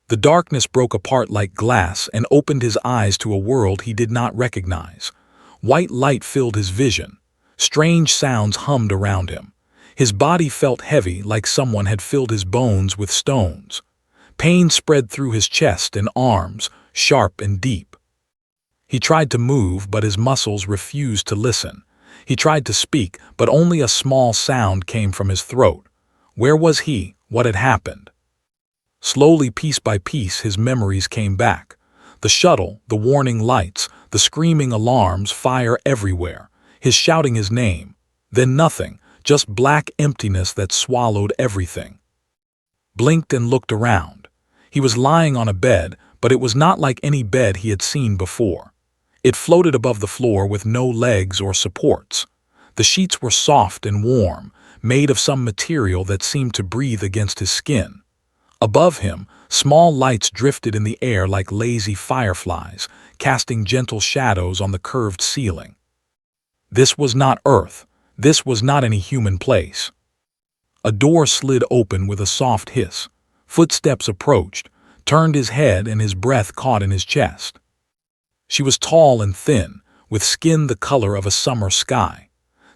The darkness broke apart like glass and opened his eyes to a world he did not recognize. White light filled his vision. Strange sounds hummed around him. His body felt heavy, like someone had filled his bones with stones. Pain spread through his chest and arms, sharp and deep. He tried to move, but his muscles refused to listen. He tried to speak, but only a small sound came from his throat. Where was he? What had happened? Slowly, piece by piece, his memories came back. The shuttle, the warning lights, the screaming alarms, fire everywhere, his shouting his name. Then nothing, just black emptiness that swallowed everything. Blinked and looked around. He was lying on a bed, but it was not like any bed he had seen before. It floated above the floor with no legs or supports. The sheets were soft and warm, made of some material that seemed to breathe against his skin. Above him, small lights drifted in the air like lazy fireflies, casting gentle shadows on the curved ceiling. This was not Earth. This was not any human place. A door slid open with a soft hiss. Footsteps approached, turned his head, and his breath caught in his chest. She was tall and thin, with skin the color of a summer sky.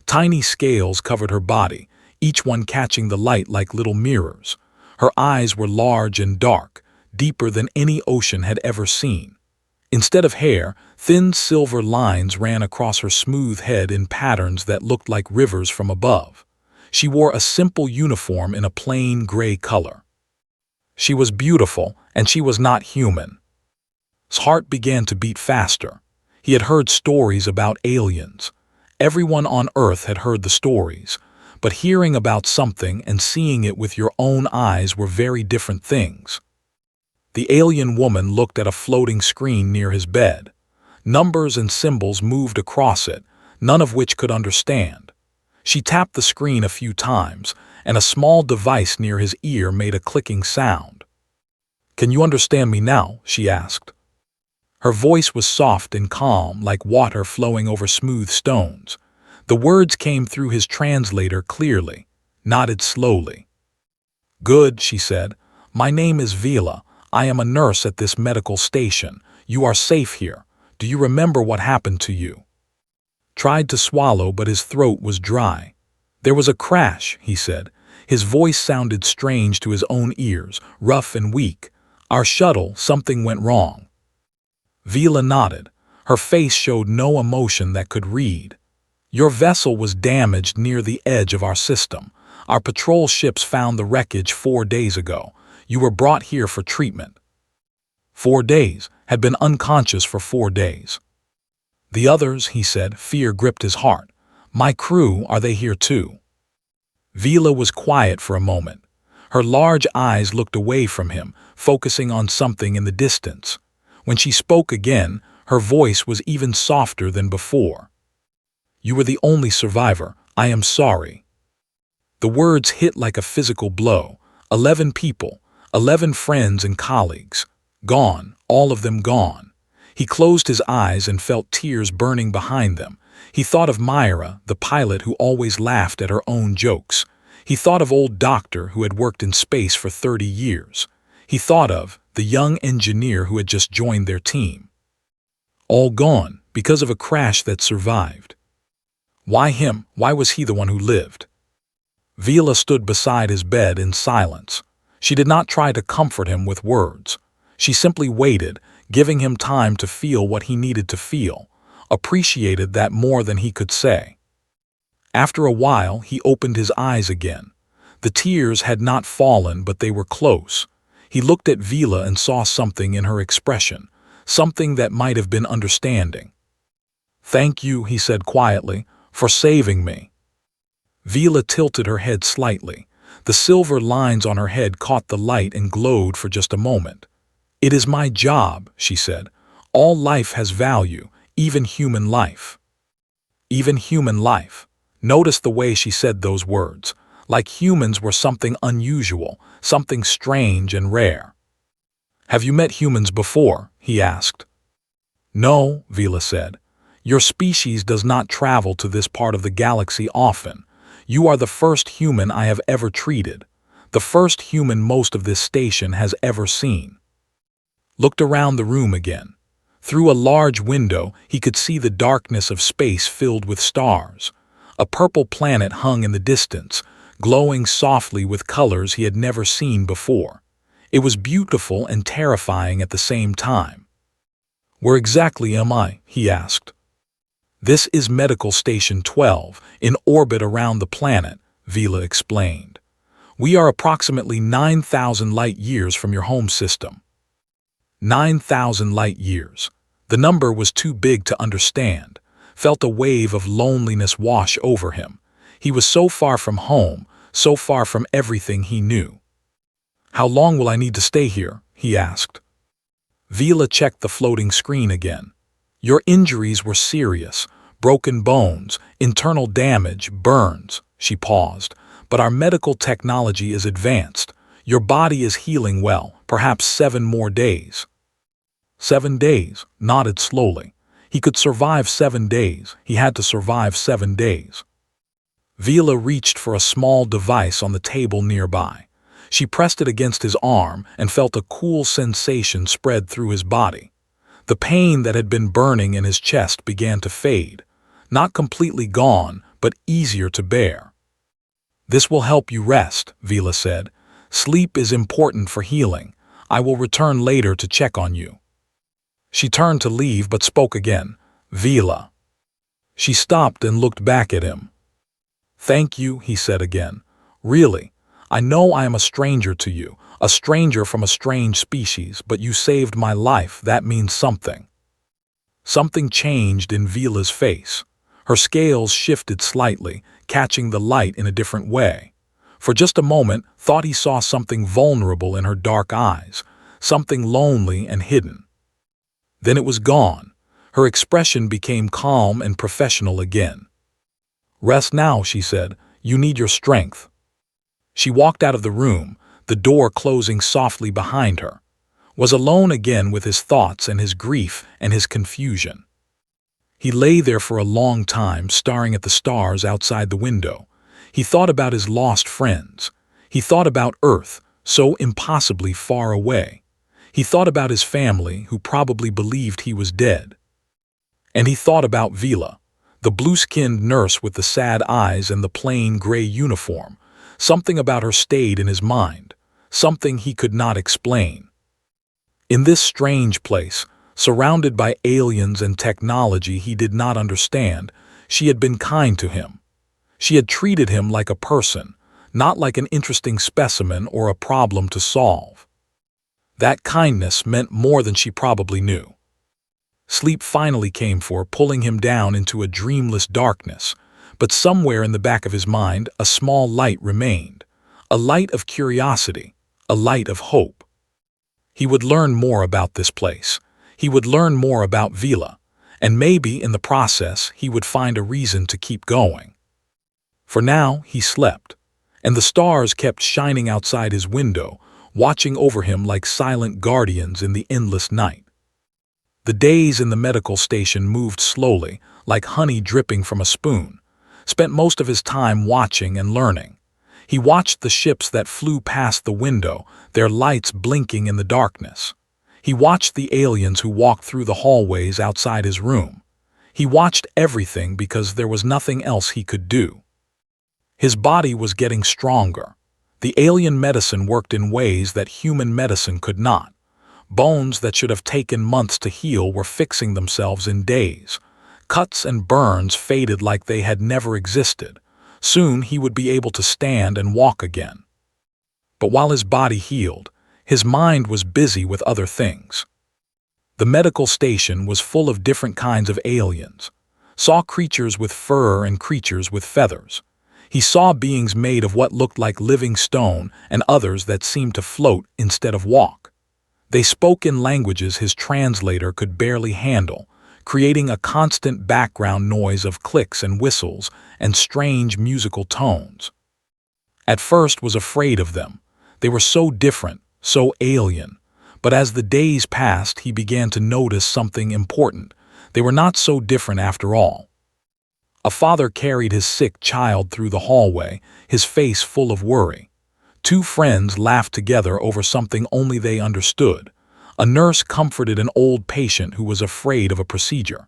Tiny scales covered her body, each one catching the light like little mirrors. Her eyes were large and dark, deeper than any ocean had ever seen. Instead of hair, thin silver lines ran across her smooth head in patterns that looked like rivers from above. She wore a simple uniform in a plain gray color. She was beautiful, and she was not human. His heart began to beat faster. He had heard stories about aliens. Everyone on Earth had heard the stories, but hearing about something and seeing it with your own eyes were very different things. The alien woman looked at a floating screen near his bed. Numbers and symbols moved across it, none of which could understand. She tapped the screen a few times, and a small device near his ear made a clicking sound. "Can you understand me now?" she asked. Her voice was soft and calm, like water flowing over smooth stones. The words came through his translator clearly, nodded slowly. "Good," she said. "My name is Vila. I am a nurse at this medical station. You are safe here. Do you remember what happened to you?" Tried to swallow, but his throat was dry. "There was a crash," he said. His voice sounded strange to his own ears, rough and weak. "Our shuttle, something went wrong." Vila nodded. Her face showed no emotion that could read. "Your vessel was damaged near the edge of our system. Our patrol ships found the wreckage 4 days ago. You were brought here for treatment." 4 days, had been unconscious for 4 days. "The others," he said, fear gripped his heart. "My crew, are they here too?" Vila was quiet for a moment. Her large eyes looked away from him, focusing on something in the distance. When she spoke again, her voice was even softer than before. "You were the only survivor. I am sorry." The words hit like a physical blow. 11 people, 11 friends and colleagues. Gone, all of them gone. He closed his eyes and felt tears burning behind them. He thought of Myra, the pilot who always laughed at her own jokes. He thought of old Doctor who had worked in space for 30 years. He thought of the young engineer who had just joined their team. All gone, because of a crash that survived. Why him? Why was he the one who lived? Vila stood beside his bed in silence. She did not try to comfort him with words. She simply waited, giving him time to feel what he needed to feel, appreciated that more than he could say. After a while, he opened his eyes again. The tears had not fallen, but they were close. He looked at Vila and saw something in her expression, something that might have been understanding. "Thank you," he said quietly, "for saving me." Vila tilted her head slightly. The silver lines on her head caught the light and glowed for just a moment. "It is my job," she said. "All life has value, even human life." Even human life. Notice the way she said those words, like humans were something unusual, something strange and rare. "Have you met humans before?" he asked. "No," Vila said. "Your species does not travel to this part of the galaxy often. You are the first human I have ever treated, the first human most of this station has ever seen." looked around the room again. Through a large window, he could see the darkness of space filled with stars. A purple planet hung in the distance, glowing softly with colors he had never seen before. It was beautiful and terrifying at the same time. "Where exactly am I?" he asked. "This is Medical Station 12, in orbit around the planet," Vila explained. "We are approximately 9,000 light-years from your home system." 9,000 light-years. The number was too big to understand. Felt a wave of loneliness wash over him. He was so far from home, so far from everything he knew. "How long will I need to stay here?" he asked. Vila checked the floating screen again. "Your injuries were serious. Broken bones, internal damage, burns." She paused. "But our medical technology is advanced. Your body is healing well, perhaps 7 more days." 7 days, nodded slowly. He could survive 7 days. He had to survive 7 days. Vila reached for a small device on the table nearby. She pressed it against his arm and felt a cool sensation spread through his body. The pain that had been burning in his chest began to fade. Not completely gone, but easier to bear. "This will help you rest," Vila said. "Sleep is important for healing. I will return later to check on you." She turned to leave but spoke again. "Vila." She stopped and looked back at him. "Thank you," he said again. "Really. I know I am a stranger to you, a stranger from a strange species, but you saved my life. That means something." Something changed in Vila's face. Her scales shifted slightly, catching the light in a different way. For just a moment, thought he saw something vulnerable in her dark eyes, something lonely and hidden. Then it was gone. Her expression became calm and professional again. "Rest now," she said. "You need your strength." She walked out of the room, the door closing softly behind her. Was alone again with his thoughts and his grief and his confusion. He lay there for a long time, staring at the stars outside the window. He thought about his lost friends. He thought about Earth, so impossibly far away. He thought about his family, who probably believed he was dead. And he thought about Vila, the blue-skinned nurse with the sad eyes and the plain gray uniform. Something about her stayed in his mind, something he could not explain. In this strange place, surrounded by aliens and technology he did not understand, she had been kind to him. She had treated him like a person, not like an interesting specimen or a problem to solve. That kindness meant more than she probably knew. Sleep finally came for, pulling him down into a dreamless darkness. But somewhere in the back of his mind, a small light remained. A light of curiosity, a light of hope. He would learn more about this place. He would learn more about Vila. And maybe, in the process, he would find a reason to keep going. For now, he slept. And the stars kept shining outside his window, watching over him like silent guardians in the endless night. The days in the medical station moved slowly, like honey dripping from a spoon. Spent most of his time watching and learning. He watched the ships that flew past the window, their lights blinking in the darkness. He watched the aliens who walked through the hallways outside his room. He watched everything because there was nothing else he could do. His body was getting stronger. The alien medicine worked in ways that human medicine could not. Bones that should have taken months to heal were fixing themselves in days. Cuts and burns faded like they had never existed. Soon he would be able to stand and walk again. But while his body healed, his mind was busy with other things. The medical station was full of different kinds of aliens. Saw creatures with fur and creatures with feathers. He saw beings made of what looked like living stone and others that seemed to float instead of walk. They spoke in languages his translator could barely handle, creating a constant background noise of clicks and whistles and strange musical tones. At first was afraid of them. They were so different, so alien. But as the days passed, he began to notice something important. They were not so different after all. A father carried his sick child through the hallway, his face full of worry. Two friends laughed together over something only they understood. A nurse comforted an old patient who was afraid of a procedure.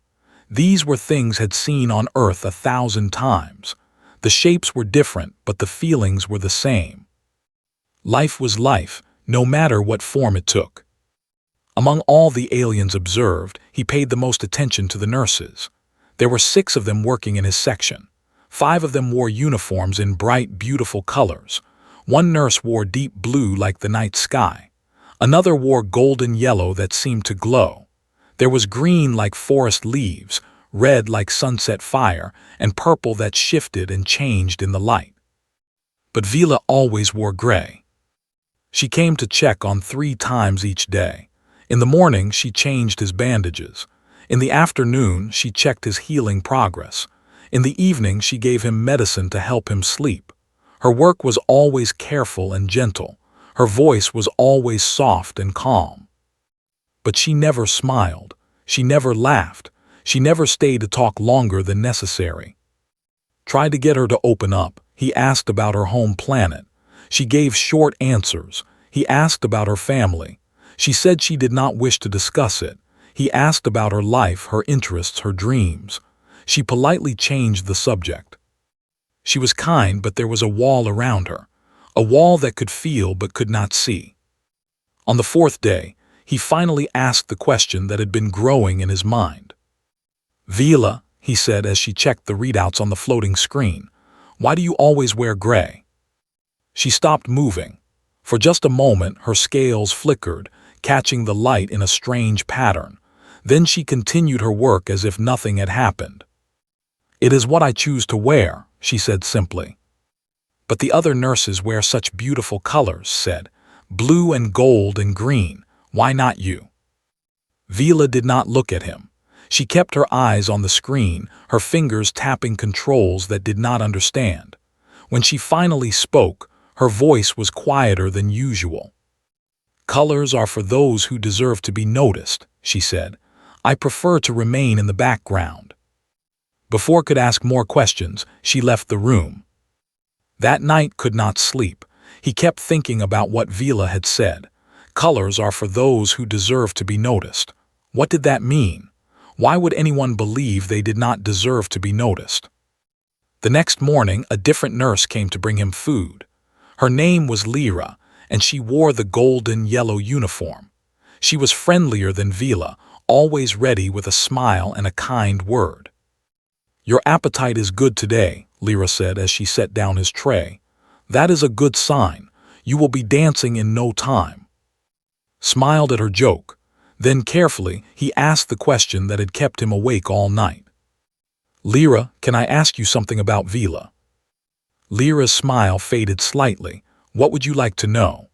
These were things had seen on Earth 1,000 times. The shapes were different, but the feelings were the same. Life was life, no matter what form it took. Among all the aliens observed, he paid the most attention to the nurses. There were 6 of them working in his section. 5 of them wore uniforms in bright, beautiful colors. One nurse wore deep blue like the night sky. Another wore golden yellow that seemed to glow. There was green like forest leaves, red like sunset fire, and purple that shifted and changed in the light. But Vila always wore gray. She came to check on 3 times each day. In the morning, she changed his bandages. In the afternoon, she checked his healing progress. In the evening, she gave him medicine to help him sleep. Her work was always careful and gentle. Her voice was always soft and calm. But she never smiled. She never laughed. She never stayed to talk longer than necessary. Tried to get her to open up. He asked about her home planet. She gave short answers. He asked about her family. She said she did not wish to discuss it. He asked about her life, her interests, her dreams. She politely changed the subject. She was kind, but there was a wall around her. A wall that could feel but could not see. On the 4th day, he finally asked the question that had been growing in his mind. "Vila," he said as she checked the readouts on the floating screen, "why do you always wear gray?" She stopped moving. For just a moment, her scales flickered, catching the light in a strange pattern. Then she continued her work as if nothing had happened. "It is what I choose to wear," she said simply. "But the other nurses wear such beautiful colors," said, "blue and gold and green. Why not you?" Vila did not look at him. She kept her eyes on the screen, her fingers tapping controls that did not understand. When she finally spoke, her voice was quieter than usual. "Colors are for those who deserve to be noticed," she said. "I prefer to remain in the background." Before could ask more questions, she left the room. That night could not sleep. He kept thinking about what Vila had said. Colors are for those who deserve to be noticed. What did that mean? Why would anyone believe they did not deserve to be noticed? The next morning, a different nurse came to bring him food. Her name was Lyra, and she wore the golden yellow uniform. She was friendlier than Vila, always ready with a smile and a kind word. "Your appetite is good today," Lyra said as she set down his tray. "That is a good sign. You will be dancing in no time." Smiled at her joke. Then carefully, he asked the question that had kept him awake all night. "Lyra, can I ask you something about Vila?" Lyra's smile faded slightly. "What would you like to know?"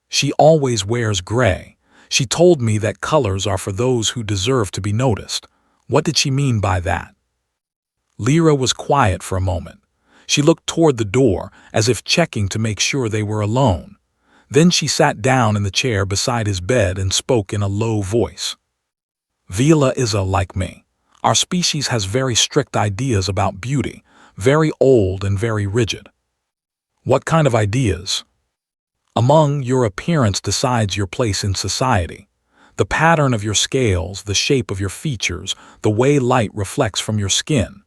"She always wears gray. She told me that colors are for those who deserve to be noticed. What did she mean by that?" Lyra was quiet for a moment. She looked toward the door, as if checking to make sure they were alone. Then she sat down in the chair beside his bed and spoke in a low voice. "Vila is like me. Our species has very strict ideas about beauty, very old and very rigid." "What kind of ideas?" "Among your appearance decides your place in society. The pattern of your scales, the shape of your features, the way light reflects from your skin.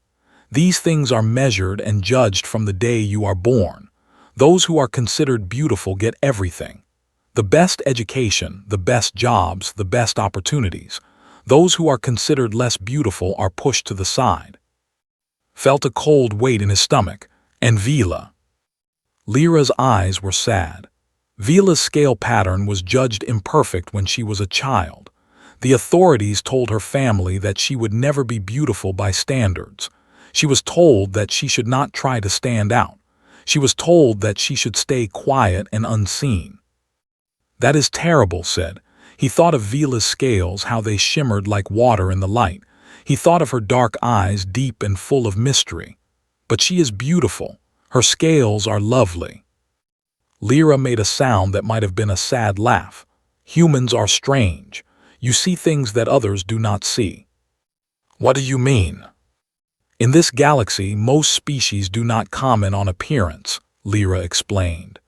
These things are measured and judged from the day you are born. Those who are considered beautiful get everything. The best education, the best jobs, the best opportunities. Those who are considered less beautiful are pushed to the side." Felt a cold weight in his stomach. "And Vila?" Lyra's eyes were sad. Vila's scale pattern was judged imperfect when she was a child. The authorities told her family that she would never be beautiful by standards. She was told that she should not try to stand out. She was told that she should stay quiet and unseen. "That is terrible," said. He thought of Vila's scales, how they shimmered like water in the light. He thought of her dark eyes, deep and full of mystery. "But she is beautiful. Her scales are lovely." Lyra made a sound that might have been a sad laugh. "Humans are strange. You see things that others do not see." "What do you mean?" "In this galaxy, most species do not comment on appearance," Lyra explained.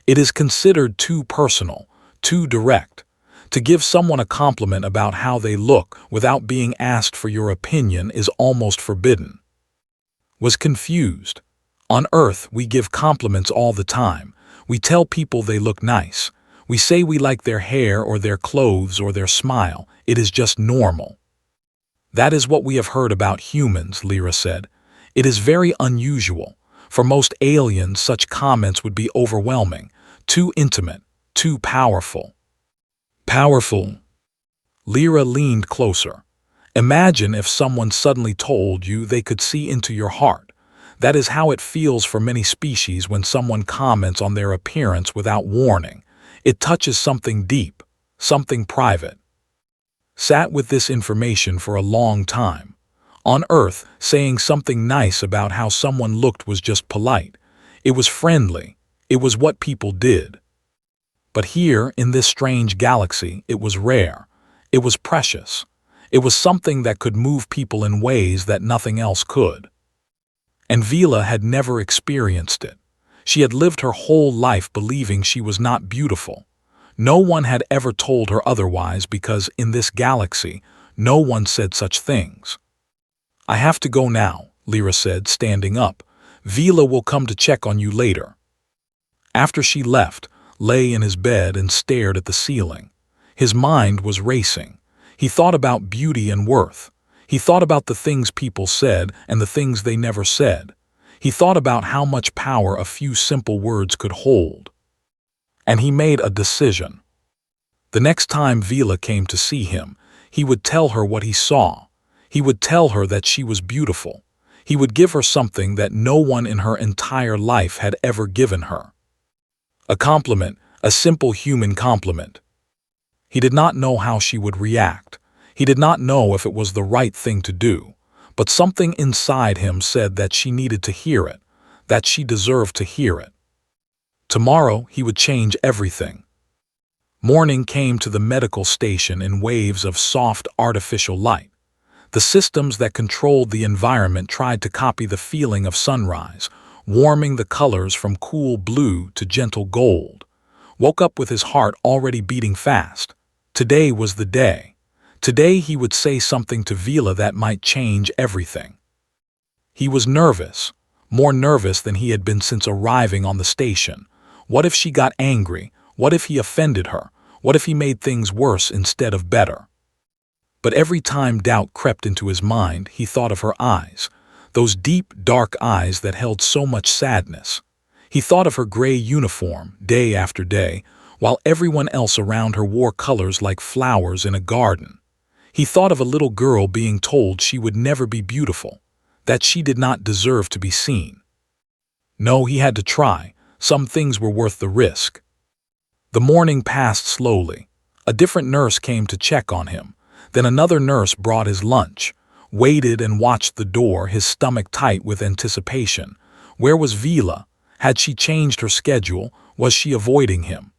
"It is considered too personal, too direct. To give someone a compliment about how they look without being asked for your opinion is almost forbidden. Was confused. On Earth, we give compliments all the time. We tell people they look nice. We say we like their hair or their clothes or their smile. It is just normal. That is what we have heard about humans, Lyra said. It is very unusual. For most aliens, such comments would be overwhelming, too intimate, too powerful. Powerful. Lyra leaned closer. Imagine if someone suddenly told you they could see into your heart. That is how it feels for many species when someone comments on their appearance without warning. It touches something deep, something private. Sat with this information for a long time. On Earth, saying something nice about how someone looked was just polite. It was friendly. It was what people did. But here, in this strange galaxy, it was rare. It was precious. It was something that could move people in ways that nothing else could. And Vila had never experienced it. She had lived her whole life believing she was not beautiful. No one had ever told her otherwise because in this galaxy, no one said such things. I have to go now, Lyra said, standing up. Vila will come to check on you later. After she left, lay in his bed and stared at the ceiling. His mind was racing. He thought about beauty and worth. He thought about the things people said and the things they never said. He thought about how much power a few simple words could hold. And he made a decision. The next time Vila came to see him, he would tell her what he saw. He would tell her that she was beautiful. He would give her something that no one in her entire life had ever given her. A compliment, a simple human compliment. He did not know how she would react. He did not know if it was the right thing to do, but something inside him said that she needed to hear it, that she deserved to hear it. Tomorrow he would change everything. Morning came to the medical station in waves of soft artificial light. The systems that controlled the environment tried to copy the feeling of sunrise, warming the colors from cool blue to gentle gold. Woke up with his heart already beating fast. Today was the day. Today he would say something to Vila that might change everything. He was nervous, more nervous than he had been since arriving on the station. What if she got angry? What if he offended her? What if he made things worse instead of better? But every time doubt crept into his mind, he thought of her eyes, those deep, dark eyes that held so much sadness. He thought of her gray uniform, day after day, while everyone else around her wore colors like flowers in a garden. He thought of a little girl being told she would never be beautiful, that she did not deserve to be seen. No, he had to try. Some things were worth the risk. The morning passed slowly. A different nurse came to check on him. Then another nurse brought his lunch, waited and watched the door, his stomach tight with anticipation. Where was Vila? Had she changed her schedule? Was she avoiding him?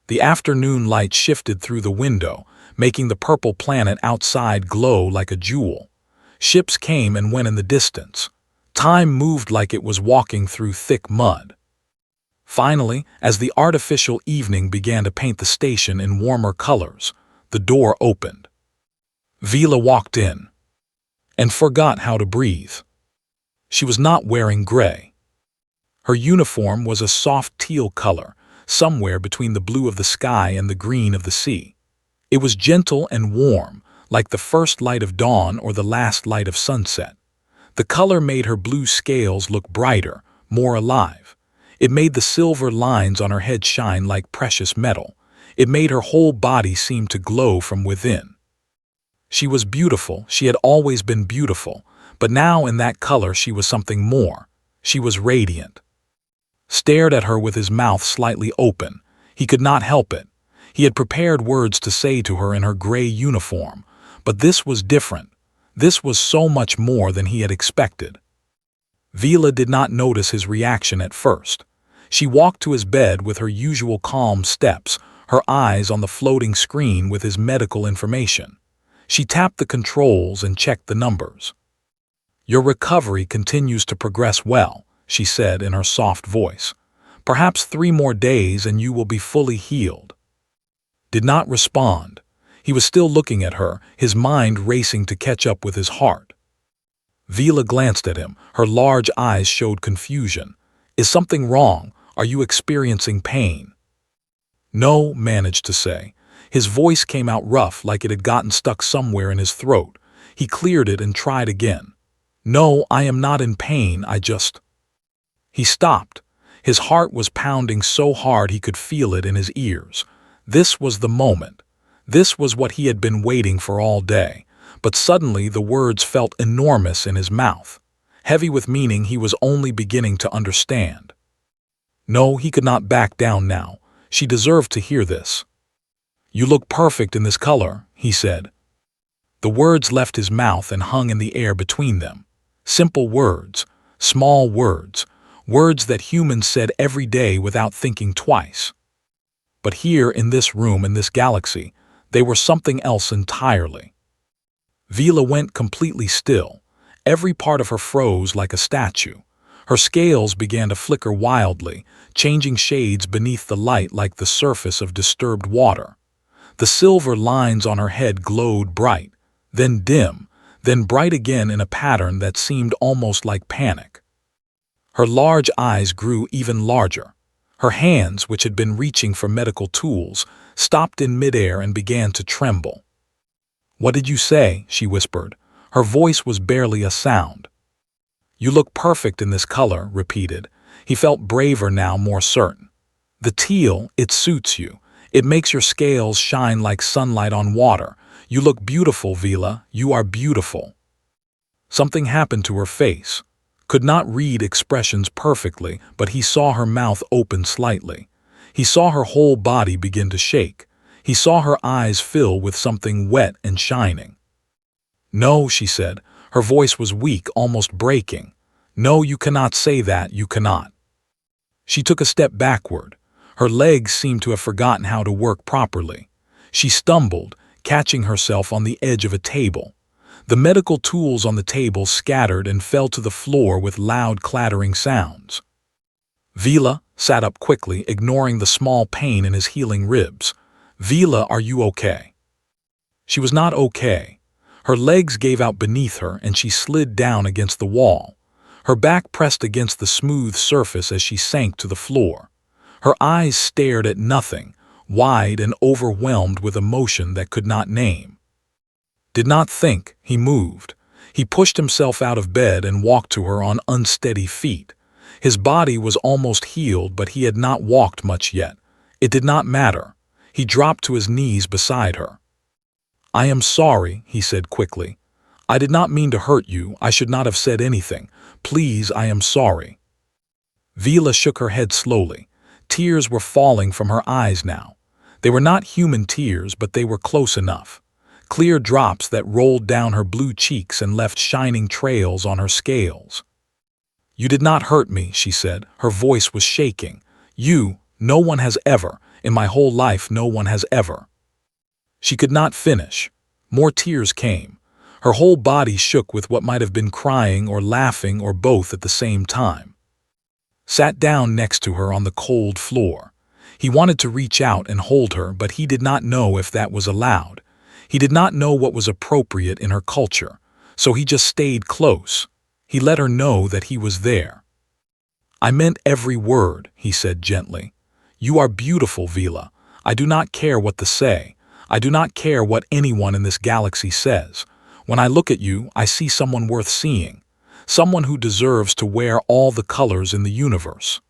The afternoon light shifted through the window, making the purple planet outside glow like a jewel. Ships came and went in the distance. Time moved like it was walking through thick mud. Finally, as the artificial evening began to paint the station in warmer colors, the door opened. Vila walked in and forgot how to breathe. She was not wearing gray. Her uniform was a soft teal color, somewhere between the blue of the sky and the green of the sea. It was gentle and warm, like the first light of dawn or the last light of sunset. The color made her blue scales look brighter, more alive. It made the silver lines on her head shine like precious metal. It made her whole body seem to glow from within. She was beautiful, she had always been beautiful, but now in that color she was something more. She was radiant. Stared at her with his mouth slightly open. He could not help it. He had prepared words to say to her in her gray uniform, but this was different. This was so much more than he had expected. Vila did not notice his reaction at first. She walked to his bed with her usual calm steps, her eyes on the floating screen with his medical information. She tapped the controls and checked the numbers. "Your recovery continues to progress well," she said in her soft voice. "Perhaps 3 more days and you will be fully healed." did not respond. He was still looking at her, his mind racing to catch up with his heart. Vila glanced at him. Her large eyes showed confusion. "Is something wrong? Are you experiencing pain?" "No," managed to say. His voice came out rough, like it had gotten stuck somewhere in his throat. He cleared it and tried again. "No, I am not in pain, I just—" He stopped. His heart was pounding so hard he could feel it in his ears. This was the moment. This was what he had been waiting for all day. But suddenly the words felt enormous in his mouth, heavy with meaning he was only beginning to understand. No, he could not back down now. She deserved to hear this. "You look perfect in this color," he said. The words left his mouth and hung in the air between them. Simple words, small words, words that humans said every day without thinking twice. But here in this room, in this galaxy, they were something else entirely. Vila went completely still. Every part of her froze like a statue. Her scales began to flicker wildly, changing shades beneath the light like the surface of disturbed water. The silver lines on her head glowed bright, then dim, then bright again in a pattern that seemed almost like panic. Her large eyes grew even larger. Her hands, which had been reaching for medical tools, stopped in midair and began to tremble. "What did you say?" she whispered. Her voice was barely a sound. "You look perfect in this color," repeated. He felt braver now, more certain. "The teal, it suits you. It makes your scales shine like sunlight on water. You look beautiful, Vila. You are beautiful." Something happened to her face. Could not read expressions perfectly, but he saw her mouth open slightly. He saw her whole body begin to shake. He saw her eyes fill with something wet and shining. "No," she said. Her voice was weak, almost breaking. "No, you cannot say that, you cannot." She took a step backward. Her legs seemed to have forgotten how to work properly. She stumbled, catching herself on the edge of a table. The medical tools on the table scattered and fell to the floor with loud clattering sounds. Vila sat up quickly, ignoring the small pain in his healing ribs. "Vila, are you okay?" She was not okay. Her legs gave out beneath her and she slid down against the wall. Her back pressed against the smooth surface as she sank to the floor. Her eyes stared at nothing, wide and overwhelmed with emotion that could not name. Did not think, he moved. He pushed himself out of bed and walked to her on unsteady feet. His body was almost healed, but he had not walked much yet. It did not matter. He dropped to his knees beside her. "I am sorry," he said quickly. "I did not mean to hurt you. I should not have said anything. Please, I am sorry." Vila shook her head slowly. Tears were falling from her eyes now. They were not human tears, but they were close enough. Clear drops that rolled down her blue cheeks and left shining trails on her scales. "You did not hurt me," she said. Her voice was shaking. No one has ever. In my whole life, no one has ever." She could not finish. More tears came. Her whole body shook with what might have been crying or laughing or both at the same time. Sat down next to her on the cold floor. He wanted to reach out and hold her, but he did not know if that was allowed. He did not know what was appropriate in her culture, so he just stayed close. He let her know that he was there. "I meant every word," he said gently. "You are beautiful, Vila. I do not care what to say. I do not care what anyone in this galaxy says. When I look at you, I see someone worth seeing. Someone who deserves to wear all the colors in the universe."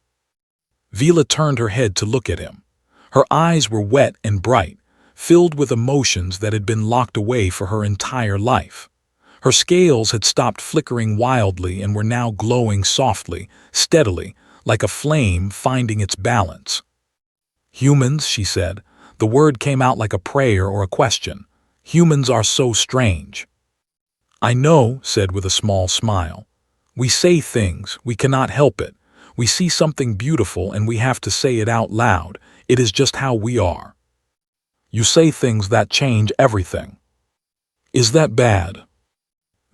Vila turned her head to look at him. Her eyes were wet and bright, filled with emotions that had been locked away for her entire life. Her scales had stopped flickering wildly and were now glowing softly, steadily, like a flame finding its balance. "Humans," she said. The word came out like a prayer or a question. "Humans are so strange." "I know," said with a small smile. "We say things, we cannot help it. We see something beautiful and we have to say it out loud. It is just how we are. You say things that change everything." "Is that bad?"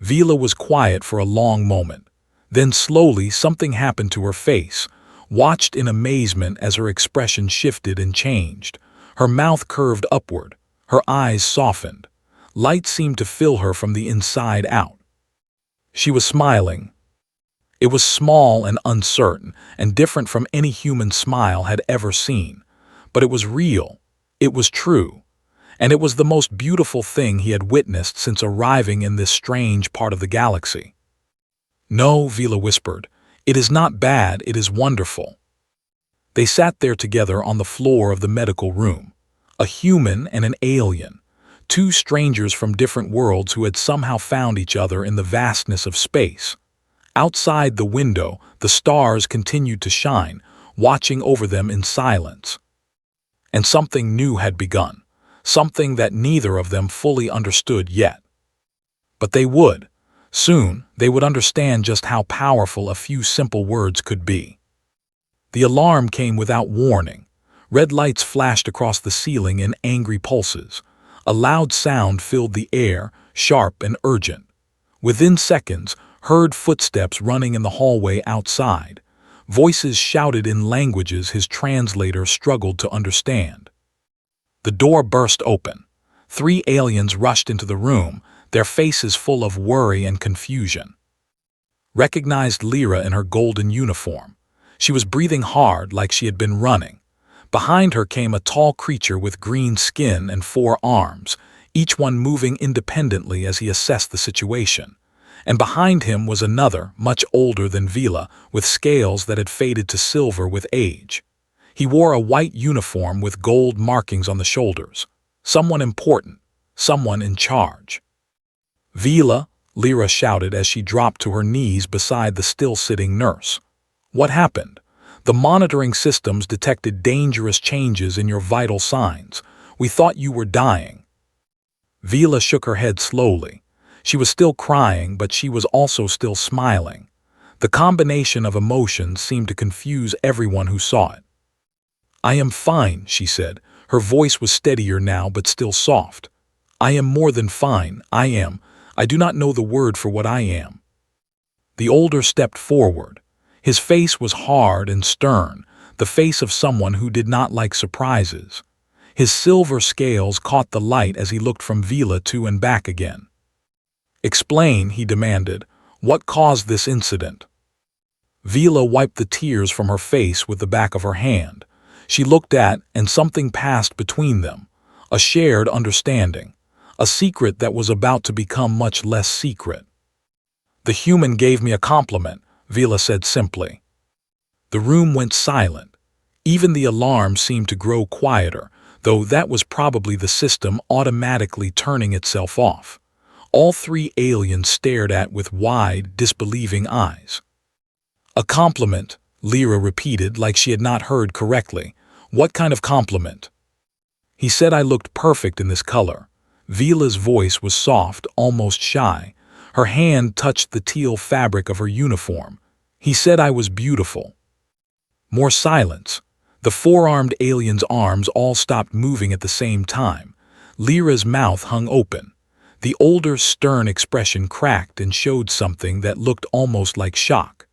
Vila was quiet for a long moment. Then slowly something happened to her face, watched in amazement as her expression shifted and changed. Her mouth curved upward, her eyes softened. Light seemed to fill her from the inside out. She was smiling. It was small and uncertain, and different from any human smile had ever seen. But it was real. It was true. And it was the most beautiful thing he had witnessed since arriving in this strange part of the galaxy. "No," Vila whispered. "It is not bad, it is wonderful." They sat there together on the floor of the medical room. A human and an alien. Two strangers from different worlds who had somehow found each other in the vastness of space. Outside the window, the stars continued to shine, watching over them in silence. And something new had begun, something that neither of them fully understood yet. But they would. Soon, they would understand just how powerful a few simple words could be. The alarm came without warning. Red lights flashed across the ceiling in angry pulses. A loud sound filled the air, sharp and urgent. Within seconds, heard footsteps running in the hallway outside. Voices shouted in languages his translator struggled to understand. The door burst open. 3 aliens rushed into the room, their faces full of worry and confusion. Recognized Lyra in her golden uniform. She was breathing hard like she had been running. Behind her came a tall creature with green skin and 4 arms, each one moving independently as he assessed the situation. And behind him was another, much older than Vila, with scales that had faded to silver with age. He wore a white uniform with gold markings on the shoulders. Someone important, someone in charge. "Vila," Lyra shouted as she dropped to her knees beside the still-sitting nurse. "What happened? The monitoring systems detected dangerous changes in your vital signs. We thought you were dying." Vila shook her head slowly. She was still crying, but she was also still smiling. The combination of emotions seemed to confuse everyone who saw it. "I am fine," she said. Her voice was steadier now, but still soft. "I am more than fine. I do not know the word for what I am." The older stepped forward. His face was hard and stern, the face of someone who did not like surprises. His silver scales caught the light as he looked from Vila to and back again. "Explain," he demanded. "What caused this incident?" Vila wiped the tears from her face with the back of her hand. She looked at, and something passed between them. A shared understanding. A secret that was about to become much less secret. "The human gave me a compliment," Vila said simply. The room went silent. Even the alarm seemed to grow quieter, though that was probably the system automatically turning itself off. All 3 aliens stared at with wide, disbelieving eyes. "A compliment," Lyra repeated like she had not heard correctly. "What kind of compliment?" "He said I looked perfect in this color." Vila's voice was soft, almost shy. Her hand touched the teal fabric of her uniform. "He said I was beautiful." More silence. The 4-armed alien's arms all stopped moving at the same time. Lyra's mouth hung open. The older, stern expression cracked and showed something that looked almost like shock.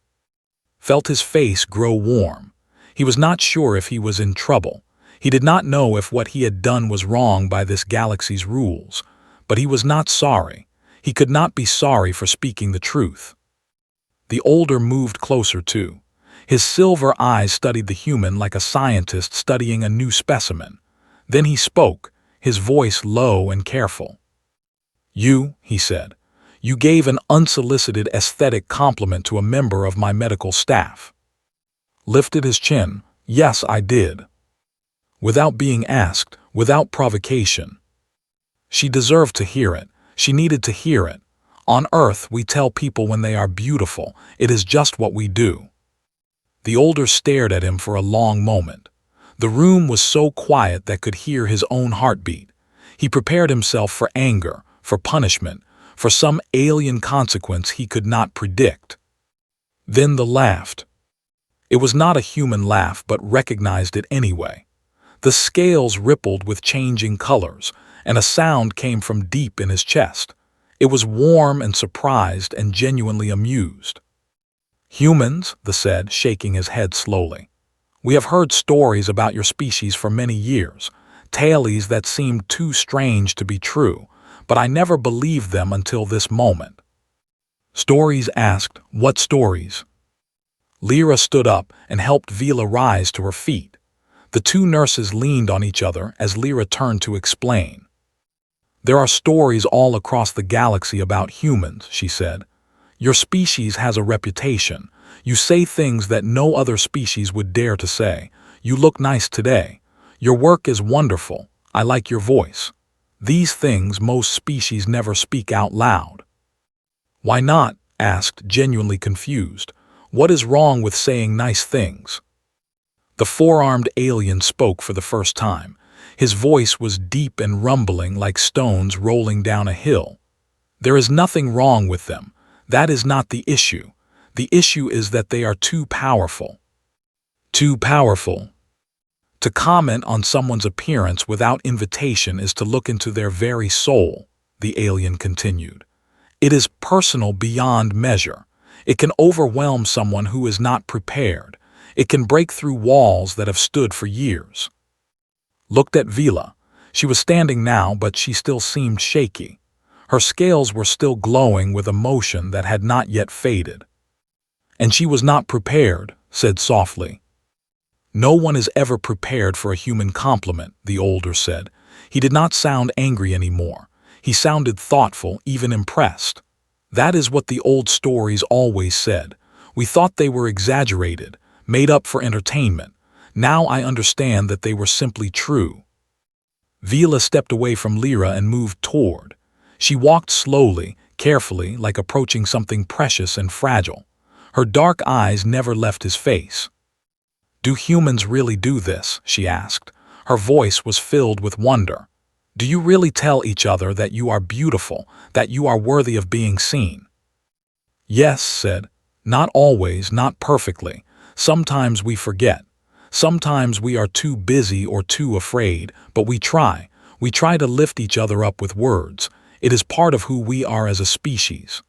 Felt his face grow warm. He was not sure if he was in trouble. He did not know if what he had done was wrong by this galaxy's rules. But he was not sorry. He could not be sorry for speaking the truth. The older moved closer too. His silver eyes studied the human like a scientist studying a new specimen. Then he spoke, his voice low and careful. "You," he said, "you gave an unsolicited aesthetic compliment to a member of my medical staff." Lifted his chin. "Yes, I did." Without being asked, without provocation. She deserved to hear it. She needed to hear it. On Earth, we tell people when they are beautiful. It is just what we do. The older stared at him for a long moment. The room was so quiet that could hear his own heartbeat. He prepared himself for anger, for punishment, for some alien consequence he could not predict. Then the laughed. It was not a human laugh, but recognized it anyway. The scales rippled with changing colors, and a sound came from deep in his chest. It was warm and surprised and genuinely amused. "Humans," the said, shaking his head slowly. "We have heard stories about your species for many years. tales that seemed too strange to be true, but I never believed them until this moment. Stories asked, "What stories?" Lyra stood up and helped Vila rise to her feet. The two nurses leaned on each other as Lyra turned to explain. "There are stories all across the galaxy about humans," she said. "Your species has a reputation. You say things that no other species would dare to say. You look nice today. Your work is wonderful. I like your voice. These things most species never speak out loud." "Why not?" asked, genuinely confused. "What is wrong with saying nice things?" The four-armed alien spoke for the first time. His voice was deep and rumbling like stones rolling down a hill. "There is nothing wrong with them. That is not the issue. The issue is that they are too powerful." Too powerful. To comment on someone's appearance without invitation is to look into their very soul, the alien continued. It is personal beyond measure. It can overwhelm someone who is not prepared. It can break through walls that have stood for years. Looked at Vila. She was standing now, but she still seemed shaky. Her scales were still glowing with emotion that had not yet faded. "And she was not prepared," said softly. "No one is ever prepared for a human compliment," the older said. He did not sound angry anymore. He sounded thoughtful, even impressed. "That is what the old stories always said. We thought they were exaggerated, made up for entertainment. Now I understand that they were simply true." Vila stepped away from Lyra and moved toward. She walked slowly, carefully, like approaching something precious and fragile. Her dark eyes never left his face. "Do humans really do this?" she asked. Her voice was filled with wonder. "Do you really tell each other that you are beautiful, that you are worthy of being seen?" "Yes," said. "Not always, not perfectly. Sometimes we forget. Sometimes we are too busy or too afraid, but we try. We try to lift each other up with words. It is part of who we are as a species."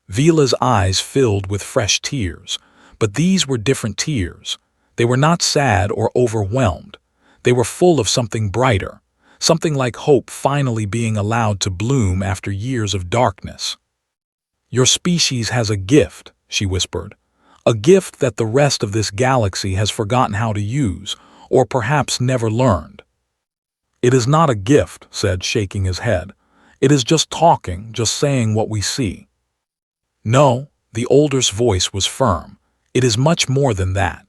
Vila's eyes filled with fresh tears, but these were different tears. They were not sad or overwhelmed. They were full of something brighter, something like hope finally being allowed to bloom after years of darkness. "Your species has a gift," she whispered. "A gift that the rest of this galaxy has forgotten how to use, or perhaps never learned." "It is not a gift," said, shaking his head. "It is just talking, just saying what we see." "No," the older's voice was firm. "It is much more than that."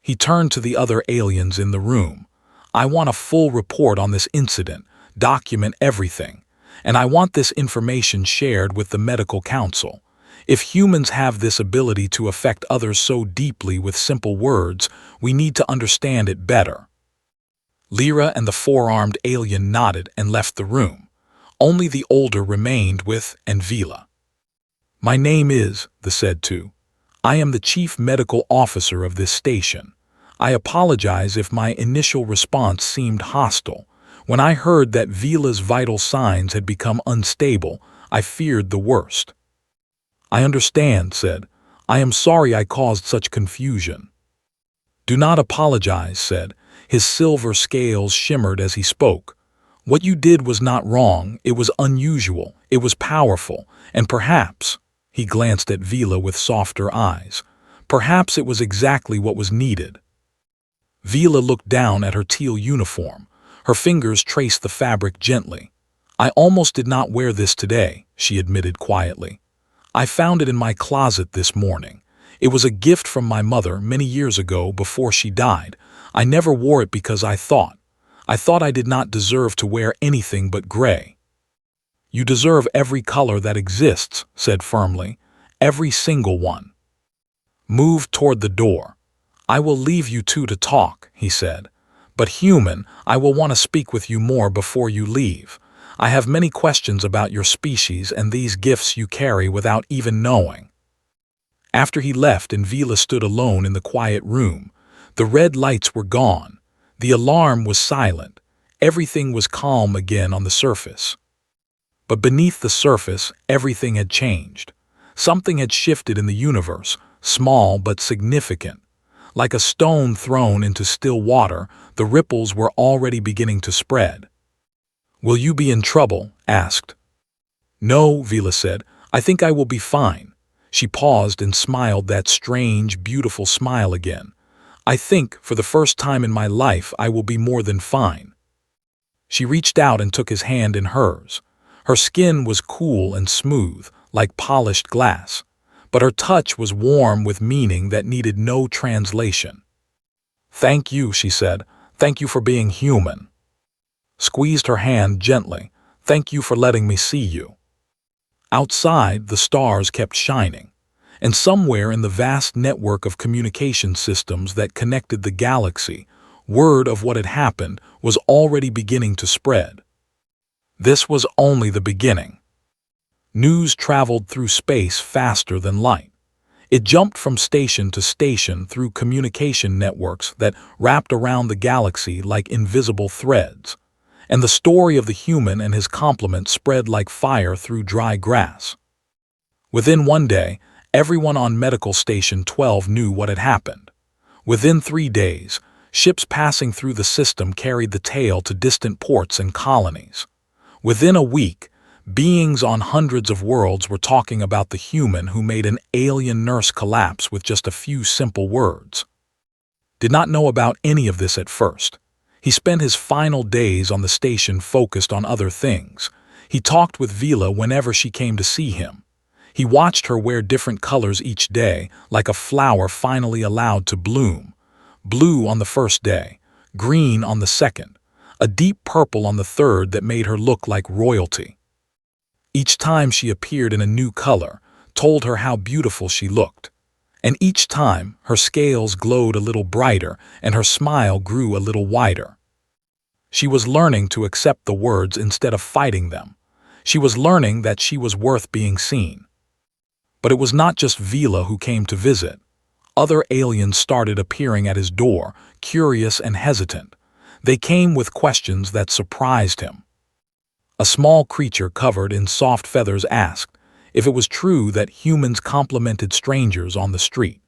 He turned to the other aliens in the room. "I want a full report on this incident, document everything. And I want this information shared with the medical council. If humans have this ability to affect others so deeply with simple words, we need to understand it better." Lyra and the four-armed alien nodded and left the room. Only the older remained with Vila. "My name is," the said two. "I am the chief medical officer of this station. I apologize if my initial response seemed hostile. When I heard that Vila's vital signs had become unstable, I feared the worst." "I understand," said. "I am sorry I caused such confusion." "Do not apologize," said. His silver scales shimmered as he spoke. "What you did was not wrong, it was unusual, it was powerful, and perhaps," he glanced at Vila with softer eyes, "perhaps it was exactly what was needed." Vila looked down at her teal uniform. Her fingers traced the fabric gently. "I almost did not wear this today," she admitted quietly. "I found it in my closet this morning. It was a gift from my mother many years ago before she died. I never wore it because I thought I did not deserve to wear anything but gray." "You deserve every color that exists," said firmly. "Every single one." Moved toward the door. "I will leave you two to talk," he said. "But human, I will want to speak with you more before you leave. I have many questions about your species and these gifts you carry without even knowing." After he left and Vila stood alone in the quiet room, the red lights were gone. The alarm was silent. Everything was calm again on the surface. But beneath the surface, everything had changed. Something had shifted in the universe, small but significant. Like a stone thrown into still water, the ripples were already beginning to spread. "Will you be in trouble?" asked. "No," Vila said. "I think I will be fine." She paused and smiled that strange, beautiful smile again. "I think, for the first time in my life, I will be more than fine." She reached out and took his hand in hers. Her skin was cool and smooth, like polished glass, but her touch was warm with meaning that needed no translation. "Thank you," she said. "Thank you for being human." Squeezed her hand gently. "Thank you for letting me see you." Outside, the stars kept shining, and somewhere in the vast network of communication systems that connected the galaxy, word of what had happened was already beginning to spread. This was only the beginning. News traveled through space faster than light. It jumped from station to station through communication networks that wrapped around the galaxy like invisible threads, and the story of the human and his complement spread like fire through dry grass. Within one day, everyone on Medical Station 12 knew what had happened. Within 3 days, ships passing through the system carried the tale to distant ports and colonies. Within a week, beings on hundreds of worlds were talking about the human who made an alien nurse collapse with just a few simple words. Did not know about any of this at first. He spent his final days on the station focused on other things. He talked with Vila whenever she came to see him. He watched her wear different colors each day, like a flower finally allowed to bloom. Blue on the first day, green on the second, a deep purple on the third that made her look like royalty. Each time she appeared in a new color, told her how beautiful she looked. And each time, her scales glowed a little brighter and her smile grew a little wider. She was learning to accept the words instead of fighting them. She was learning that she was worth being seen. But it was not just Vila who came to visit. Other aliens started appearing at his door, curious and hesitant. They came with questions that surprised him. A small creature covered in soft feathers asked if it was true that humans complimented strangers on the street.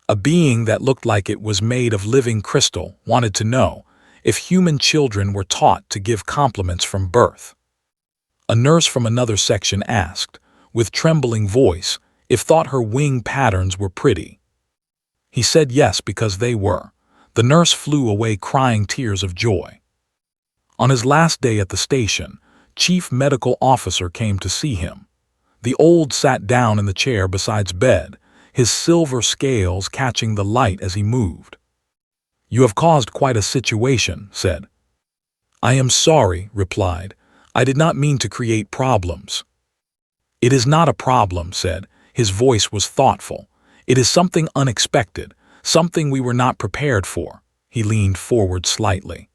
A being that looked like it was made of living crystal wanted to know if human children were taught to give compliments from birth. A nurse from another section asked, with trembling voice, if thought her wing patterns were pretty. He said yes because they were. The nurse flew away crying tears of joy. On his last day at the station, Chief Medical Officer came to see him. The old sat down in the chair beside's bed, his silver scales catching the light as he moved. "You have caused quite a situation," said. "I am sorry," replied. "I did not mean to create problems." "It is not a problem," said. His voice was thoughtful. "It is something unexpected, something we were not prepared for." He leaned forward slightly.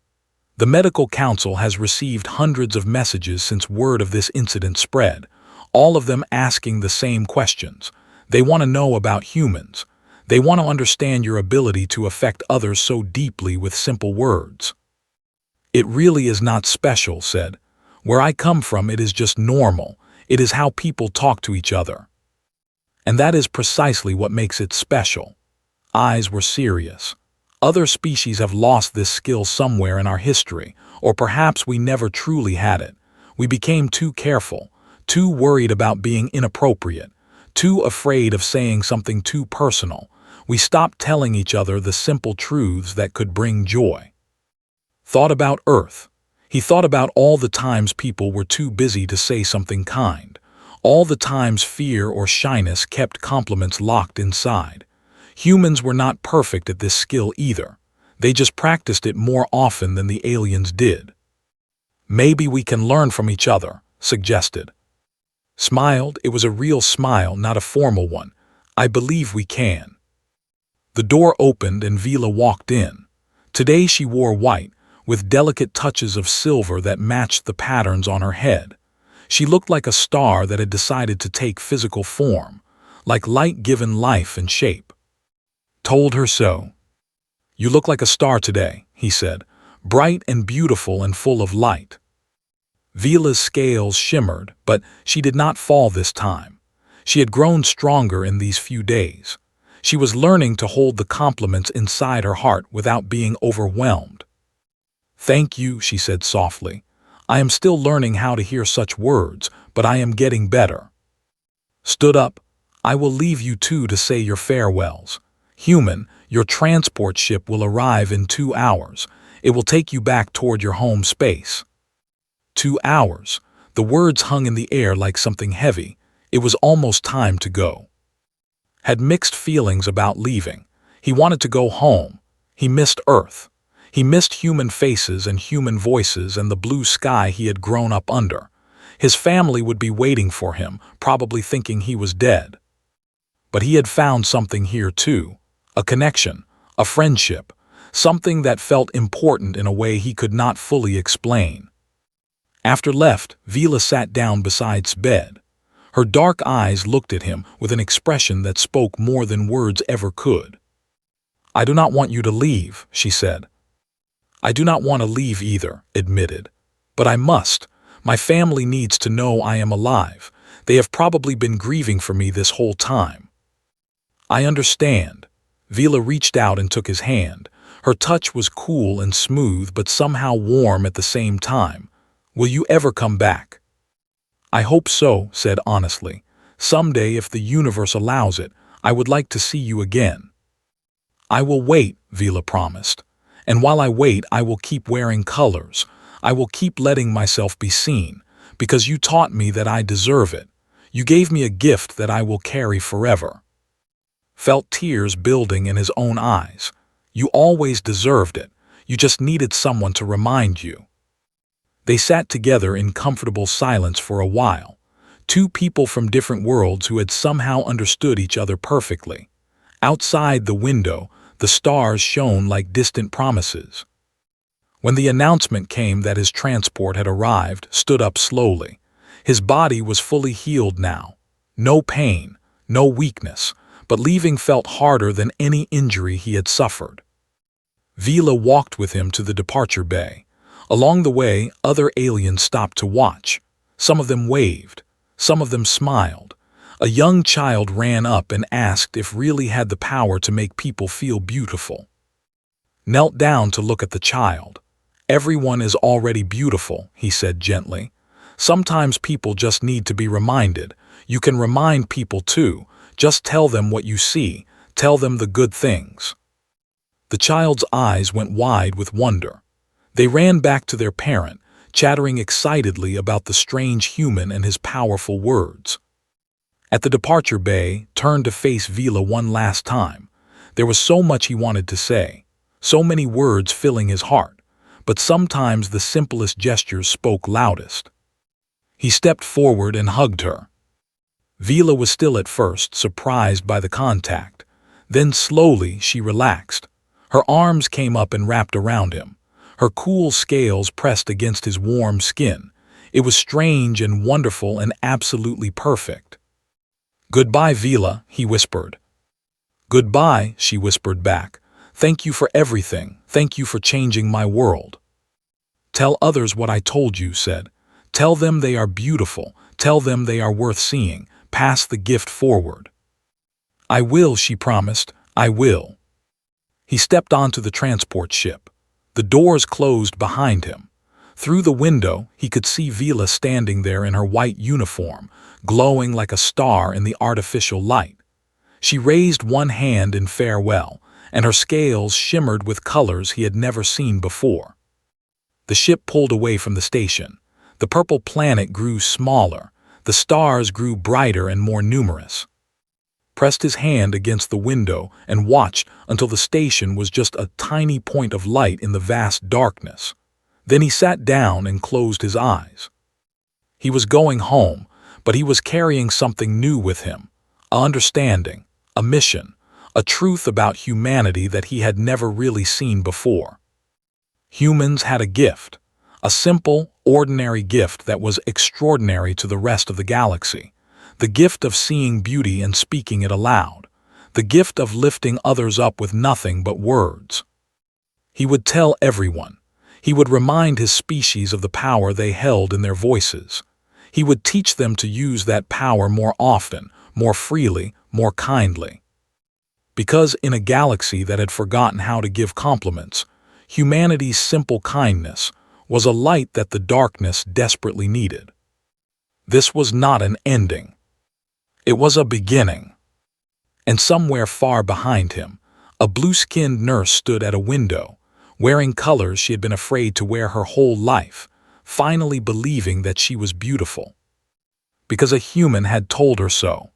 "The Medical Council has received hundreds of messages since word of this incident spread, all of them asking the same questions. They want to know about humans. They want to understand your ability to affect others so deeply with simple words." "It really is not special," said. "Where I come from, it is just normal. It is how people talk to each other." And that is precisely what makes it special. Eyes were serious. Other species have lost this skill somewhere in our history, or perhaps we never truly had it. We became too careful, too worried about being inappropriate, too afraid of saying something too personal. We stopped telling each other the simple truths that could bring joy. Thought about Earth. He thought about all the times people were too busy to say something kind, all the times fear or shyness kept compliments locked inside. Humans were not perfect at this skill either. They just practiced it more often than the aliens did. "Maybe we can learn from each other," suggested. Smiled. It was a real smile, not a formal one. "I believe we can." The door opened and Vila walked in. Today she wore white, with delicate touches of silver that matched the patterns on her head. She looked like a star that had decided to take physical form, like light given life and shape. Told her so. "You look like a star today," he said, "bright and beautiful and full of light." Vila's scales shimmered, but she did not fall this time. She had grown stronger in these few days. She was learning to hold the compliments inside her heart without being overwhelmed. "Thank you," she said softly. "I am still learning how to hear such words, but I am getting better." Stood up. "I will leave you two to say your farewells. Human, your transport ship will arrive in 2 hours. It will take you back toward your home space." 2 hours. The words hung in the air like something heavy. It was almost time to go. Had mixed feelings about leaving. He wanted to go home. He missed Earth. He missed human faces and human voices and the blue sky he had grown up under. His family would be waiting for him, probably thinking he was dead. But he had found something here too. A connection, a friendship, something that felt important in a way he could not fully explain. After left, Vila sat down beside's bed. Her dark eyes looked at him with an expression that spoke more than words ever could. "I do not want you to leave," she said. "I do not want to leave either," admitted. "But I must. My family needs to know I am alive. They have probably been grieving for me this whole time." "I understand." Vila reached out and took his hand. Her touch was cool and smooth but somehow warm at the same time. "Will you ever come back?" "I hope so," said honestly. "Someday, if the universe allows it, I would like to see you again." "I will wait," Vila promised. "And while I wait, I will keep wearing colors. I will keep letting myself be seen, because you taught me that I deserve it. You gave me a gift that I will carry forever." Felt tears building in his own eyes. "You always deserved it. You just needed someone to remind you." They sat together in comfortable silence for a while. Two people from different worlds who had somehow understood each other perfectly. Outside the window, the stars shone like distant promises. When the announcement came that his transport had arrived, stood up slowly. His body was fully healed now. No pain, no weakness, but leaving felt harder than any injury he had suffered. Vila walked with him to the departure bay. Along the way, other aliens stopped to watch. Some of them waved. Some of them smiled. A young child ran up and asked if really had the power to make people feel beautiful. Knelt down to look at the child. "Everyone is already beautiful," he said gently. "Sometimes people just need to be reminded. You can remind people too. Just tell them what you see. Tell them the good things." The child's eyes went wide with wonder. They ran back to their parent, chattering excitedly about the strange human and his powerful words. At the departure bay, turned to face Vila one last time. There was so much he wanted to say, so many words filling his heart, but sometimes the simplest gestures spoke loudest. He stepped forward and hugged her. Vila was still at first, surprised by the contact. Then slowly she relaxed. Her arms came up and wrapped around him. Her cool scales pressed against his warm skin. It was strange and wonderful and absolutely perfect. "Goodbye, Vila," he whispered. "Goodbye," she whispered back. "Thank you for everything. Thank you for changing my world." "Tell others what I told you," said. "Tell them they are beautiful. Tell them they are worth seeing. Pass the gift forward." "I will," she promised. "I will." He stepped onto the transport ship. The doors closed behind him. Through the window, he could see Vila standing there in her white uniform, glowing like a star in the artificial light. She raised one hand in farewell, and her scales shimmered with colors he had never seen before. The ship pulled away from the station. The purple planet grew smaller. The stars grew brighter and more numerous. Pressed his hand against the window and watched until the station was just a tiny point of light in the vast darkness. Then he sat down and closed his eyes. He was going home, but he was carrying something new with him, an understanding, a mission, a truth about humanity that he had never really seen before. Humans had a gift, a simple, ordinary gift that was extraordinary to the rest of the galaxy. The gift of seeing beauty and speaking it aloud. The gift of lifting others up with nothing but words. He would tell everyone. He would remind his species of the power they held in their voices. He would teach them to use that power more often, more freely, more kindly. Because in a galaxy that had forgotten how to give compliments, humanity's simple kindness was a light that the darkness desperately needed. This was not an ending. It was a beginning. And somewhere far behind him, a blue-skinned nurse stood at a window, wearing colors she had been afraid to wear her whole life, finally believing that she was beautiful. Because a human had told her so.